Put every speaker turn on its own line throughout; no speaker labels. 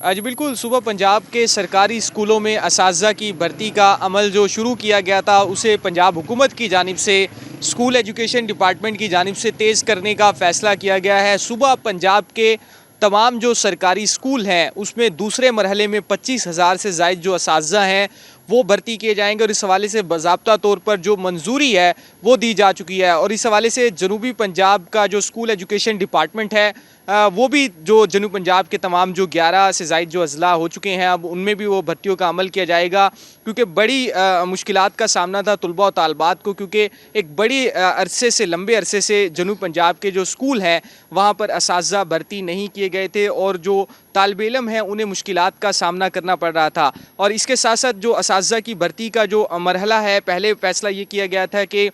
जी बिल्कुल, सुबह पंजाब के सरकारी स्कूलों में असातिज़ा की भर्ती का अमल जो शुरू किया गया था, उसे पंजाब हुकूमत की जानिब से स्कूल एजुकेशन डिपार्टमेंट की जानिब से तेज़ करने का फ़ैसला किया गया है। सुबह पंजाब के तमाम जो सरकारी स्कूल हैं, उसमें दूसरे मरहले में 25,000 से ज़ायद जो असातिज़ा हैं, वो भर्ती किए जाएंगे और इस हवाले से बाज़ाब्ता तौर पर जो मंजूरी है वो दी जा चुकी है। और इस हवाले से जनूबी पंजाब का जो स्कूल एजुकेशन डिपार्टमेंट है, वो भी जो जनूब पंजाब के तमाम जो 11 से ज़ायद जो अज़ला हो चुके हैं, अब उनमें भी वो भर्तियों का अमल किया जाएगा। क्योंकि बड़ी मुश्किलात का सामना था तलबा और तालबात को, क्योंकि एक बड़ी अरसे से लंबे अरसे से जनूब पंजाब के जो स्कूल हैं वहाँ पर असातिज़ा भर्ती नहीं किए गए थे और जो तालिब इल्म हैं उन्हें मुश्किलात का सामना करना पड़ रहा था। और इसके साथ साथ जो असातिज़ा की भर्ती का जो मरहला है, पहले फ़ैसला ये किया गया था कि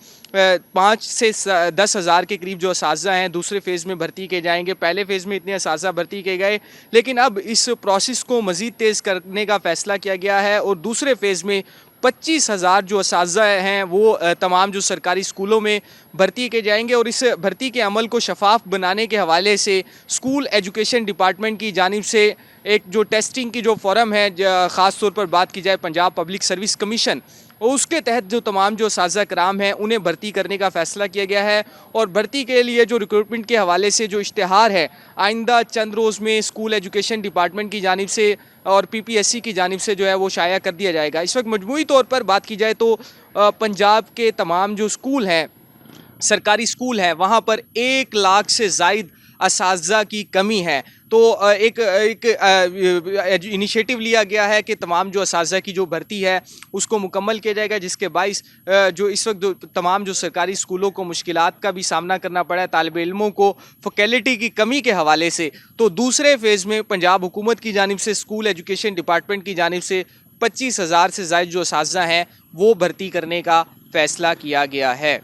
5 से 10,000 के करीब जो असातिज़ा हैं दूसरे फ़ेज़ में भर्ती किए जाएंगे। पहले फ़ेज़ में इतने असातिज़ा भर्ती किए गए, लेकिन अब इस प्रोसेस को मज़ीद तेज़ करने का फ़ैसला किया गया है और दूसरे फ़ेज़ में 25,000 जो असातिज़ा हैं वो तमाम जो सरकारी स्कूलों में भर्ती किए जाएंगे। और इस भर्ती के अमल को शफाफ बनाने के हवाले से स्कूल एजुकेशन डिपार्टमेंट की जानिब से एक जो टेस्टिंग की जो फॉरम है, ख़ास तौर पर बात की जाए पंजाब पब्लिक सर्विस कमीशन, और उसके तहत जो तमाम जो असातिज़ा कराम हैं उन्हें भर्ती करने का फ़ैसला किया गया है। और भर्ती के लिए जो रिक्रूटमेंट के हवाले से जो इश्तिहार है, आइंदा चंद रोज़ में स्कूल एजुकेशन डिपार्टमेंट की जानिब से और PPSC की जानिब से जो है वो शाया कर दिया जाएगा। इस वक्त मजमूई तौर पर बात की जाए तो पंजाब के तमाम जो स्कूल हैं, सरकारी स्कूल हैं, वहाँ पर 1 लाख से ज़ायद असातिज़ा की कमी है। तो एक इनिशिएटिव लिया गया है कि तमाम जो असातिज़ा की जो भर्ती है उसको मुकम्मल किया जाएगा, जिसके बाइस जो इस वक्त जो तमाम जो सरकारी स्कूलों को मुश्किलात का भी सामना करना पड़ा है तालिब इल्मों को फैकल्टी की कमी के हवाले से। तो दूसरे फ़ेज़ में पंजाब हुकूमत की जानिब से स्कूल एजुकेशन डिपार्टमेंट की जानिब से 25,000 से ज़ायद जो असातिज़ा हैं वो भर्ती करने का फ़ैसला किया गया है।